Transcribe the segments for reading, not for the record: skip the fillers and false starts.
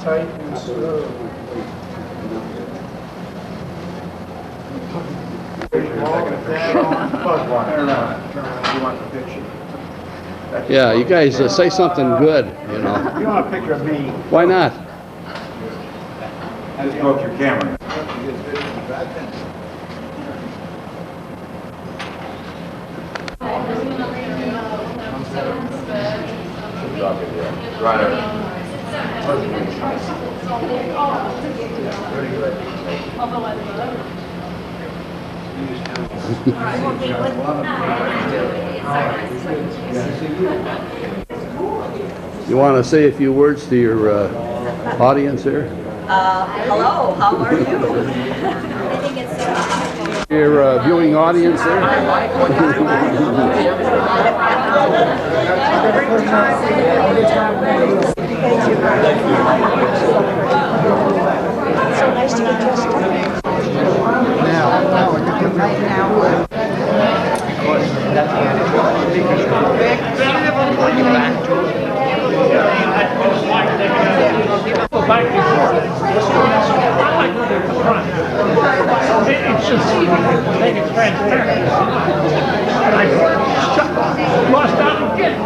tight and slow. Yeah, you guys say something good, you know. You want a picture of me? Why not? I just broke your camera. You want to say a few words to your audience here? Hello, how are you? Your viewing audience there? So nice to get dressed up. Right now. Back before. I like when they're at the front. It's just make it transparent. I lost out again.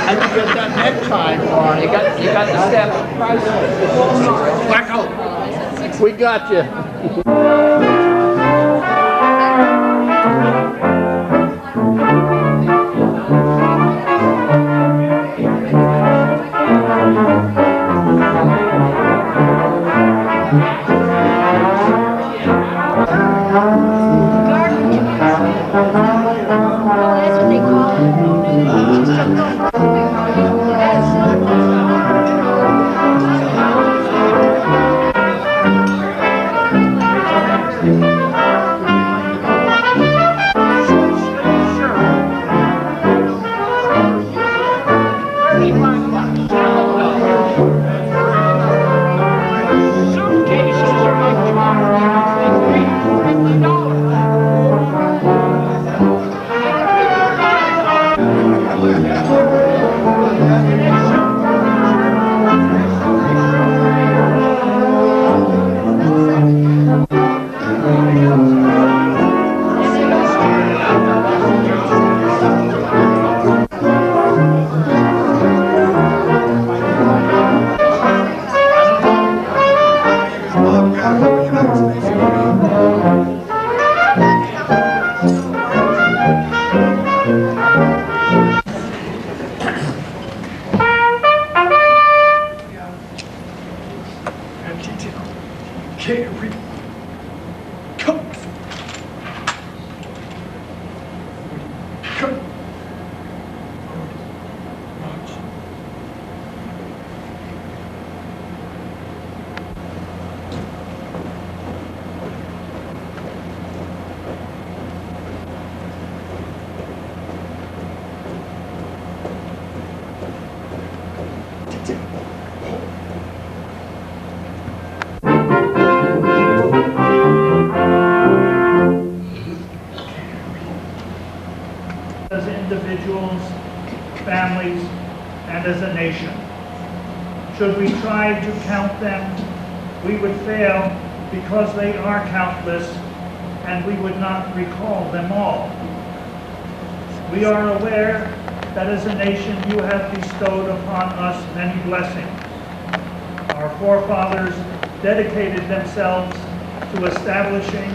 And you get that necktie on. You got the step. Wacko. We got you. That's what they call it. Carry. Come. Come. As individuals, families, and as a nation. Should we try to count them, we would fail because they are countless and we would not recall them all. We are aware that as a nation you have bestowed upon us many blessings. Our forefathers dedicated themselves to establishing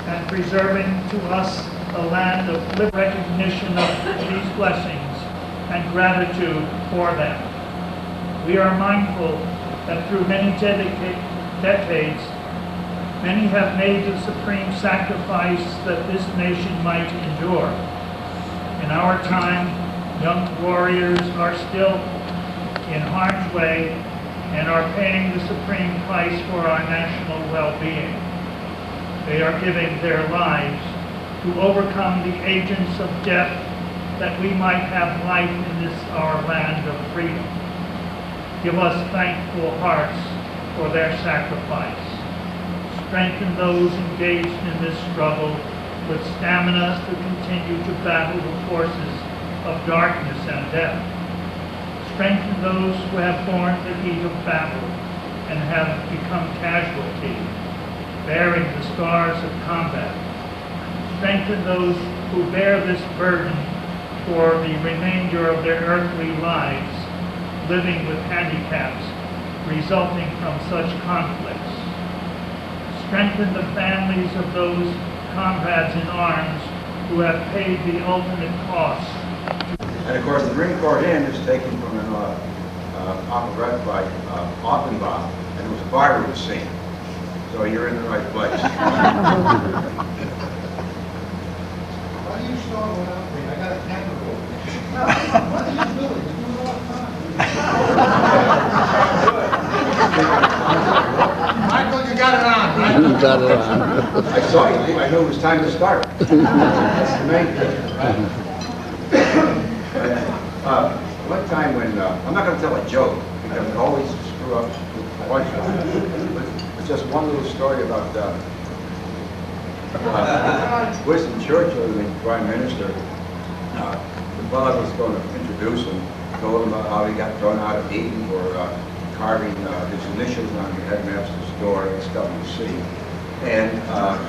and preserving to us a land of recognition of these blessings and gratitude for them. We are mindful that through many decades, many have made the supreme sacrifice that this nation might endure. In our time, young warriors are still in harm's way and are paying the supreme price for our national well-being. They are giving their lives to overcome the agents of death that we might have life in this our land of freedom. Give us thankful hearts for their sacrifice. Strengthen those engaged in this struggle with stamina to continue to battle the forces of darkness and death. Strengthen those who have borne the heat of battle and have become casualty, bearing the scars of combat. Strengthen those who bear this burden for the remainder of their earthly lives, living with handicaps resulting from such conflicts. Strengthen the families of those comrades in arms who have paid the ultimate cost. And of course, the Marine Corps hymn is taken from an operette by Offenbach, and it was a barber who sing. So you're in the right place. Why do you start without me? I got a camera roll. What are you doing? You do it all the time. Michael, you got it on, right? You got it on. I saw you. I knew it was time to start. That's the main thing, right? One time when, I'm not going to tell a joke, because I always screw up the punchline. But just one little story about Winston Churchill, the Prime Minister. The fellow was going to introduce him, told him about how he got thrown out of Eton for carving his initials on the headmaster's door, SWC. And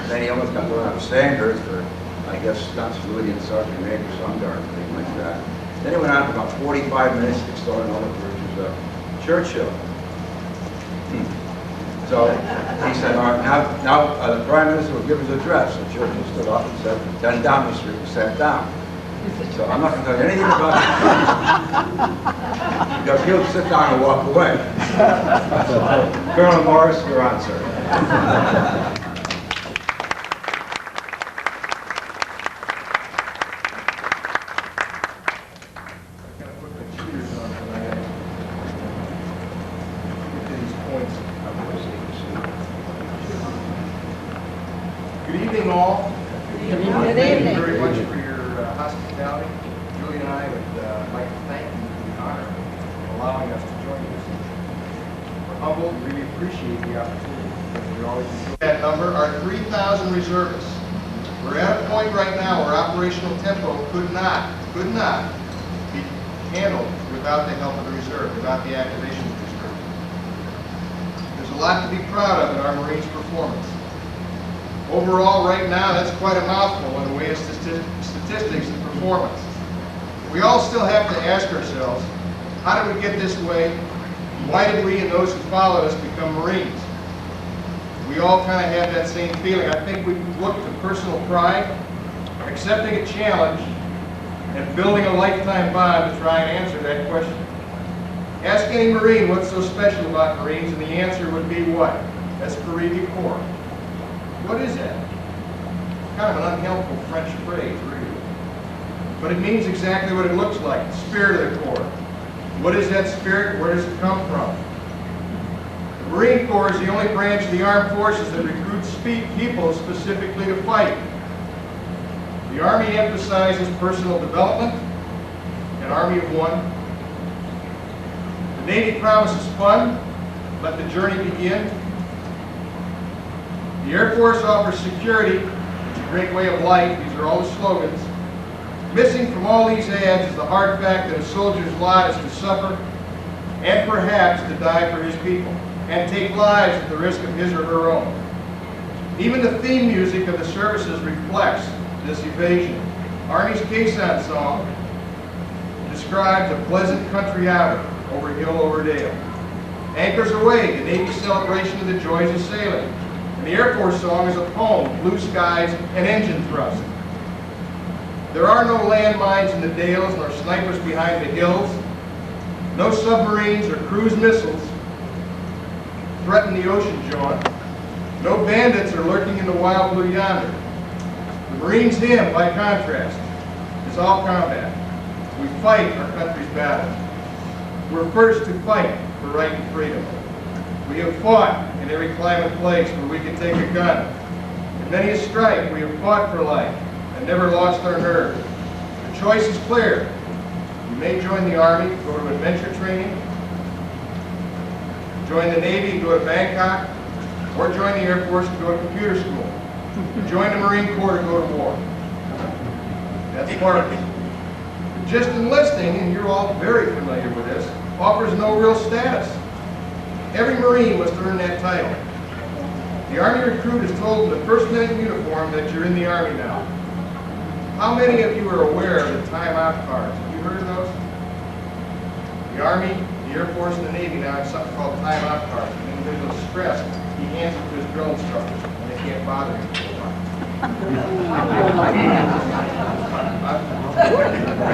then he almost got thrown out of Sandhurst for, I guess, not civilian sergeant major, some darn thing like that. Then he went on for about 45 minutes extolling all the virtues of Churchill. So he said, all right, now the Prime Minister will give his address. So Churchill stood up and said, then down the street and sat down. So I'm not going to tell you anything about it. Because he'll sit down and walk away. Colonel Morris, you're on, sir. Good evening, all. Good evening. Thank you very much for your hospitality. Julie and I would like to thank you for the honor of allowing us to join you this evening. We're humbled, really appreciate the opportunity, because we always enjoy that number. Our 3,000 reservists. We're at a point right now where operational tempo could not be handled without the help of the reserve, without the activation of the reserve. There's a lot to be proud of in our Marines' performance. Overall, right now, that's quite a mouthful in the way of statistics and performance. We all still have to ask ourselves, how did we get this way? Why did we and those who followed us become Marines? We all kind of have that same feeling. I think we look to personal pride, accepting a challenge, and building a lifetime bond to try and answer that question. Ask any Marine what's so special about Marines, and the answer would be what? Esprit de corps. What is that? Kind of an unhelpful French phrase, really. But it means exactly what it looks like, the spirit of the Corps. What is that spirit? Where does it come from? The Marine Corps is the only branch of the armed forces that recruits people specifically to fight. The Army emphasizes personal development, an army of one. The Navy promises fun, let the journey begin. The Air Force offers security, it's a great way of life, these are all the slogans. Missing from all these ads is the hard fact that a soldier's lot is to suffer and perhaps to die for his people and take lives at the risk of his or her own. Even the theme music of the services reflects this evasion. Army's caisson song describes a pleasant country outing over hill over dale. Anchors Away, the Navy celebration of the joys of sailing. And the Air Force song is a poem, blue skies and engine thrust. There are no landmines in the dales, nor snipers behind the hills. No submarines or cruise missiles threaten the ocean jaunt. No bandits are lurking in the wild blue yonder. The Marines' hymn, by contrast, is all combat. We fight our country's battle. We're first to fight for right and freedom. We have fought in every climate place where we can take a gun. In many a strife, we have fought for life and never lost our nerve. The choice is clear. You may join the Army, go to adventure training, join the Navy, go to Bangkok, or join the Air Force to go to computer school, join the Marine Corps to go to war. That's part of it. Just enlisting, and you're all very familiar with this, offers no real status. Every Marine must earn that title. The Army recruit is told in the first minute in uniform that you're in the Army now. How many of you are aware of the timeout cards? Have you heard of those? The Army, the Air Force, and the Navy now have something called timeout cards. When an individual is stressed, he hands it to his drill instructors, and they can't bother him for a while.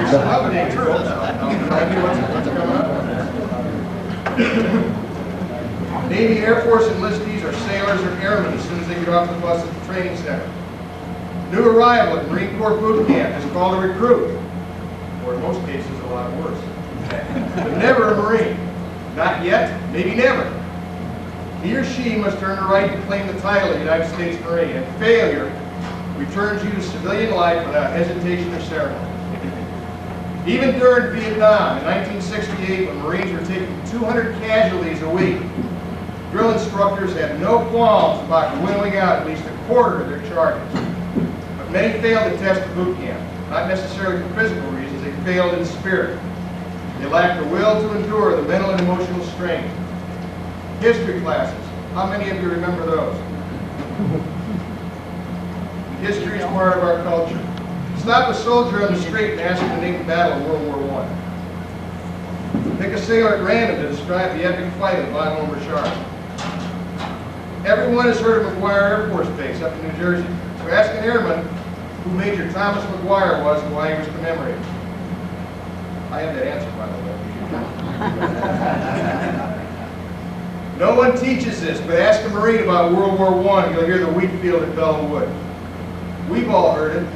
It's a holiday turtles. I'll tell you what's coming up. Navy Air Force enlistees are sailors or airmen as soon as they get off the bus at the training center. New arrival at Marine Corps boot camp is called a recruit, or in most cases a lot worse. But never a Marine. Not yet, maybe never. He or she must earn the right to claim the title of United States Marine, and failure returns you to civilian life without hesitation or ceremony. Even during Vietnam in 1968, when Marines were taking 200 casualties a week, drill instructors had no qualms about winnowing out at least a quarter of their charges. But many failed to test the boot camp, not necessarily for physical reasons, they failed in spirit. They lacked the will to endure the mental and emotional strain. History classes, how many of you remember those? History is part of our culture. Stop a soldier on the street and ask him to name the battle of World War I. Pick a sailor at random to describe the epic fight of the Von Homer Shark. Everyone has heard of McGuire Air Force Base up in New Jersey. So ask an airman who Major Thomas McGuire was and why he was commemorated. I have that answer, by the way. No one teaches this, but ask a Marine about World War I and you'll hear the wheat field at Bellwood. We've all heard it.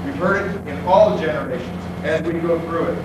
We've heard it in all the generations as we go through it.